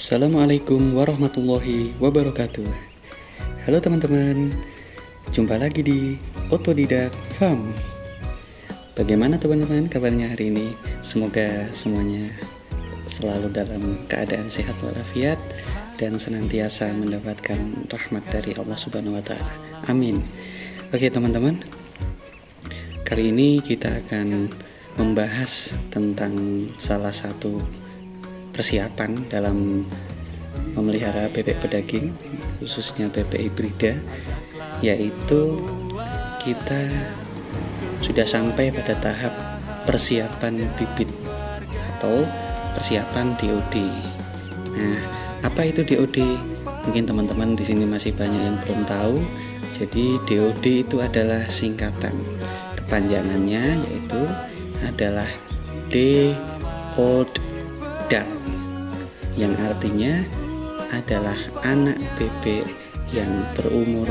Assalamualaikum warahmatullahi wabarakatuh. Halo teman-teman, jumpa lagi di Otodidak Farm. Bagaimana teman-teman kabarnya hari ini? Semoga semuanya selalu dalam keadaan sehat walafiat dan senantiasa mendapatkan rahmat dari Allah Subhanahu wa Ta'ala. Amin. Oke teman-teman, kali ini kita akan membahas tentang salah satu persiapan dalam memelihara bebek pedaging, khususnya bebek hibrida, yaitu kita sudah sampai pada tahap persiapan bibit atau persiapan DOD. Nah, apa itu DOD? Mungkin teman-teman di sini masih banyak yang belum tahu. Jadi DOD itu adalah singkatan, kepanjangannya yaitu adalah Day Old Duck, yang artinya adalah anak bebek yang berumur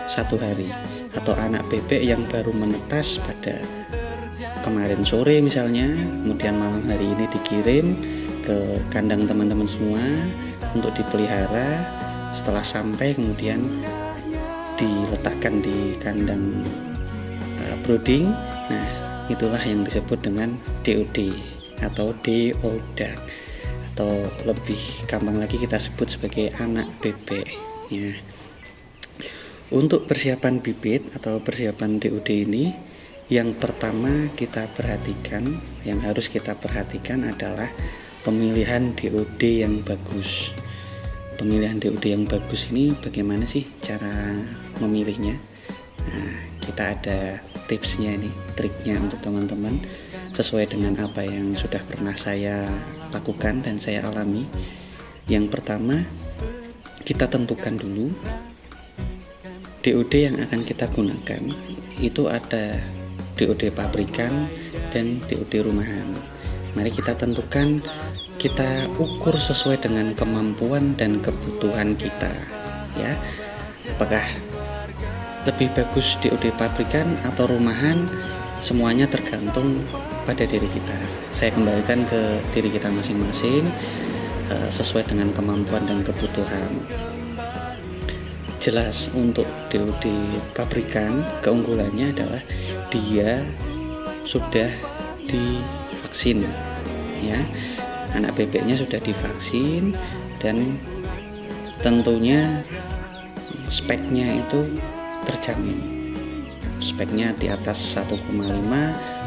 1 hari atau anak bebek yang baru menetas pada kemarin sore misalnya, kemudian malam hari ini dikirim ke kandang teman-teman semua untuk dipelihara. Setelah sampai kemudian diletakkan di kandang brooding. Nah, itulah yang disebut dengan DOD atau Day Old Duck, atau lebih gampang lagi kita sebut sebagai anak bebek ya. Untuk persiapan bibit atau persiapan DOD ini, yang pertama yang harus kita perhatikan adalah pemilihan DOD yang bagus. Pemilihan DOD yang bagus ini bagaimana sih cara memilihnya? Nah, kita ada tipsnya nih, triknya untuk teman-teman sesuai dengan apa yang sudah pernah saya lakukan dan saya alami. Yang pertama, kita tentukan dulu DOD yang akan kita gunakan. Itu ada DOD pabrikan dan DOD rumahan. Mari kita tentukan, kita ukur sesuai dengan kemampuan dan kebutuhan kita ya. Apakah lebih bagus DOD pabrikan atau rumahan? Semuanya tergantung pada diri kita. Saya kembalikan ke diri kita masing-masing sesuai dengan kemampuan dan kebutuhan. Jelas untuk DOD pabrikan, keunggulannya adalah dia sudah divaksin ya. Anak bebeknya sudah divaksin dan tentunya speknya itu terjamin. Speknya di atas 1,5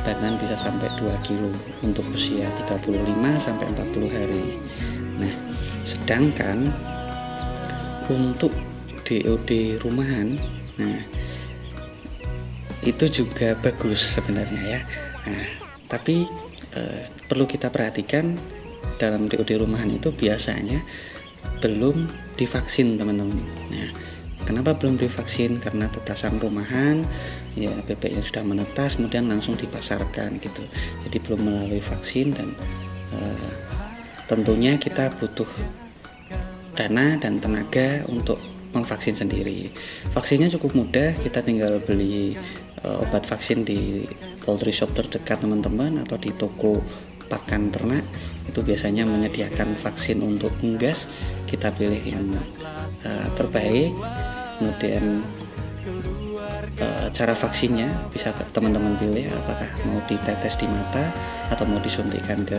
bahkan bisa sampai 2 kilo untuk usia 35 sampai 40 hari. Nah, sedangkan untuk DOD rumahan, nah itu juga bagus sebenarnya ya. Nah, tapi perlu kita perhatikan, dalam DOD rumahan itu biasanya belum divaksin teman-teman. Nah, kenapa belum divaksin? Karena tetasan rumahan ya, bebek yang sudah menetas kemudian langsung dipasarkan gitu. Jadi belum melalui vaksin dan tentunya kita butuh dana dan tenaga untuk memvaksin sendiri. Vaksinnya cukup mudah, kita tinggal beli obat vaksin di poultry shop terdekat teman-teman atau di toko pakan ternak. Itu biasanya menyediakan vaksin untuk unggas. Kita pilih yang terbaik. Kemudian cara vaksinnya bisa teman-teman pilih, apakah mau ditetes di mata atau mau disuntikkan ke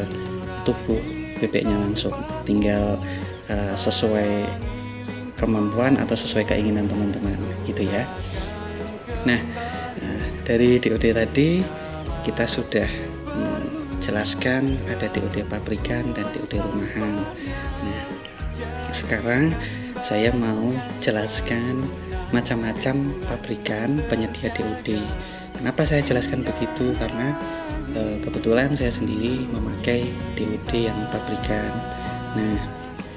tubuh bebeknya langsung. Tinggal sesuai kemampuan atau sesuai keinginan teman-teman gitu ya. Nah, dari DOD tadi kita sudah jelaskan ada DOD pabrikan dan DOD rumahan. Nah, sekarang saya mau jelaskan macam-macam pabrikan penyedia DOD. Kenapa saya jelaskan begitu? Karena kebetulan saya sendiri memakai DOD yang pabrikan. Nah,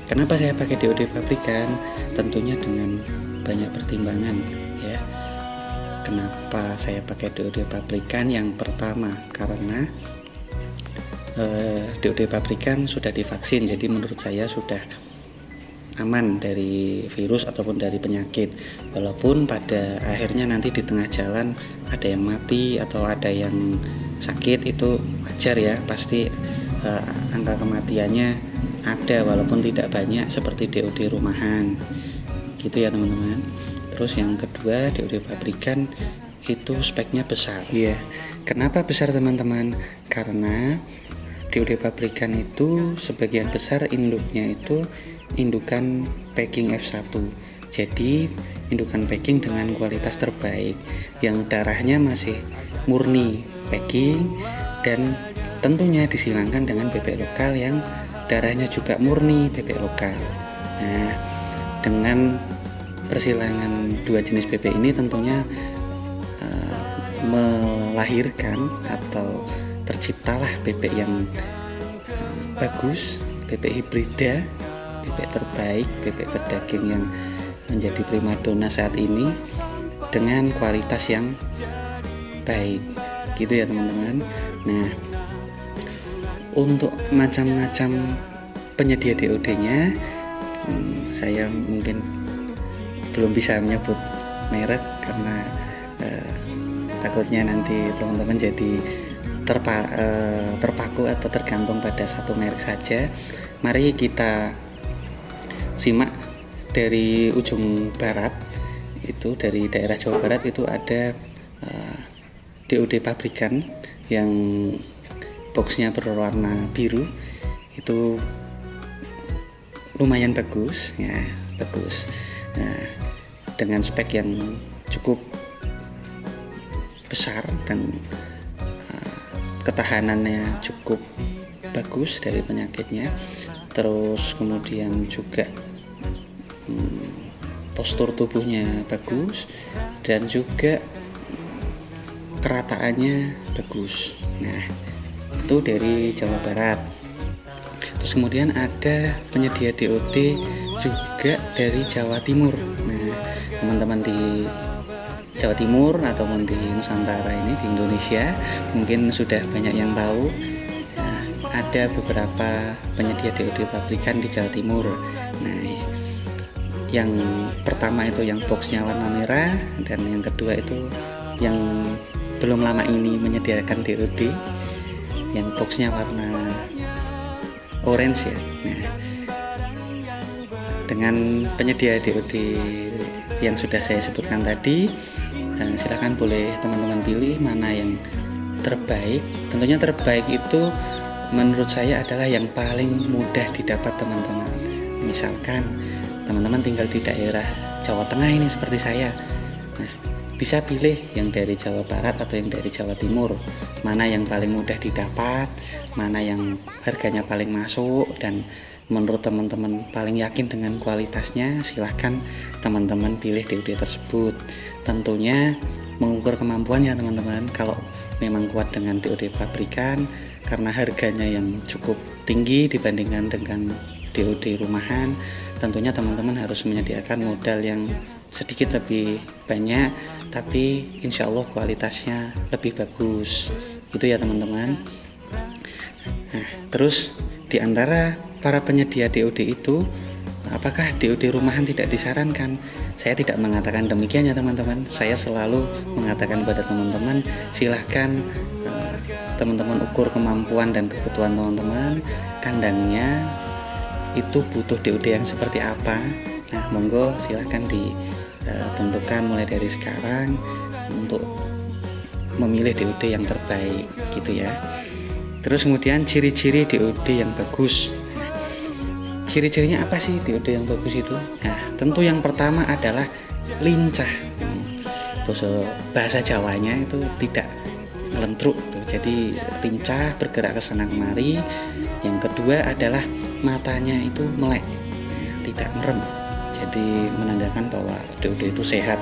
kenapa saya pakai DOD pabrikan? Tentunya dengan banyak pertimbangan ya. Kenapa saya pakai DOD pabrikan? Yang pertama, karena DOD pabrikan sudah divaksin, jadi menurut saya sudah aman dari virus ataupun dari penyakit. Walaupun pada akhirnya nanti di tengah jalan ada yang mati atau ada yang sakit, itu wajar ya, pasti angka kematiannya ada walaupun tidak banyak seperti DOD rumahan gitu ya teman-teman. Terus yang kedua, DOD pabrikan itu speknya besar. Iya. Kenapa besar teman-teman? Karena DOD pabrikan itu sebagian besar induknya itu indukan packing F1. Jadi indukan packing dengan kualitas terbaik yang darahnya masih murni packing, dan tentunya disilangkan dengan bebek lokal yang darahnya juga murni bebek lokal. Nah, dengan persilangan dua jenis bebek ini tentunya melahirkan atau terciptalah bebek yang bagus, bebek hibrida, bebek terbaik, bebek berdaging yang menjadi primadona saat ini dengan kualitas yang baik gitu ya teman-teman. Nah, untuk macam-macam penyedia DOD-nya saya mungkin belum bisa menyebut merek karena takutnya nanti teman-teman jadi terpaku atau tergantung pada satu merek saja. Mari kita simak dari ujung barat, itu dari daerah Jawa Barat itu ada DOD pabrikan yang boxnya berwarna biru, itu lumayan bagus ya, bagus. Nah, dengan spek yang cukup besar dan ketahanannya cukup bagus dari penyakitnya. Terus kemudian juga postur tubuhnya bagus dan juga kerataannya bagus. Nah, itu dari Jawa Barat. Terus kemudian ada penyedia DOD juga dari Jawa Timur. Nah, teman-teman di Jawa Timur ataupun di Nusantara ini, di Indonesia, mungkin sudah banyak yang tahu. Nah, ada beberapa penyedia DOD pabrikan di Jawa Timur. Nah, yang pertama itu yang boxnya warna merah, dan yang kedua itu yang belum lama ini menyediakan DOD yang boxnya warna orange ya. Nah, dengan penyedia DOD yang sudah saya sebutkan tadi, silakan boleh teman-teman pilih mana yang terbaik. Tentunya terbaik itu menurut saya adalah yang paling mudah didapat teman-teman. Misalkan teman-teman tinggal di daerah Jawa Tengah ini seperti saya, nah, bisa pilih yang dari Jawa Barat atau yang dari Jawa Timur, mana yang paling mudah didapat, mana yang harganya paling masuk dan menurut teman-teman paling yakin dengan kualitasnya. Silahkan teman-teman pilih DOD tersebut. Tentunya mengukur kemampuannya teman-teman. Kalau memang kuat dengan DOD pabrikan, karena harganya yang cukup tinggi dibandingkan dengan DOD rumahan, tentunya teman-teman harus menyediakan modal yang sedikit lebih banyak, tapi insya Allah kualitasnya lebih bagus gitu ya teman-teman. Nah, terus di antara para penyedia DOD itu, apakah DOD rumahan tidak disarankan? Saya tidak mengatakan demikian ya teman-teman. Saya selalu mengatakan pada teman-teman, silahkan teman-teman ukur kemampuan dan kebutuhan teman-teman. Kandangnya itu butuh DOD yang seperti apa. Nah, monggo silahkan ditentukan mulai dari sekarang untuk memilih DOD yang terbaik gitu ya. Terus kemudian ciri-ciri DOD yang bagus. Nah, ciri-cirinya apa sih DOD yang bagus itu? Nah, tentu yang pertama adalah lincah. Bahasa Jawanya itu tidak ngelentruk tuh. Jadi lincah, bergerak ke sana kemari. Yang kedua adalah matanya itu melek, tidak merem. Jadi menandakan bahwa DOD itu sehat.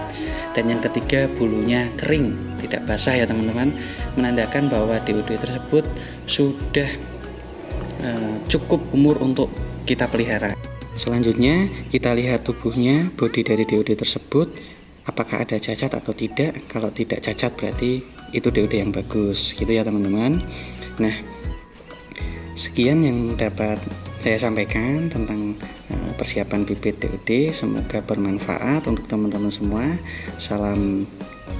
Dan yang ketiga, bulunya kering, tidak basah ya teman-teman, menandakan bahwa DOD tersebut sudah cukup umur untuk kita pelihara. Selanjutnya kita lihat tubuhnya, bodi dari DOD tersebut, apakah ada cacat atau tidak. Kalau tidak cacat berarti itu DOD yang bagus gitu ya teman-teman. Nah, sekian yang dapat saya sampaikan tentang persiapan bibit DOD. Semoga bermanfaat untuk teman-teman semua. Salam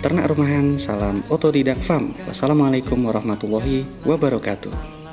ternak rumahan, salam otodidak farm. Wassalamualaikum warahmatullahi wabarakatuh.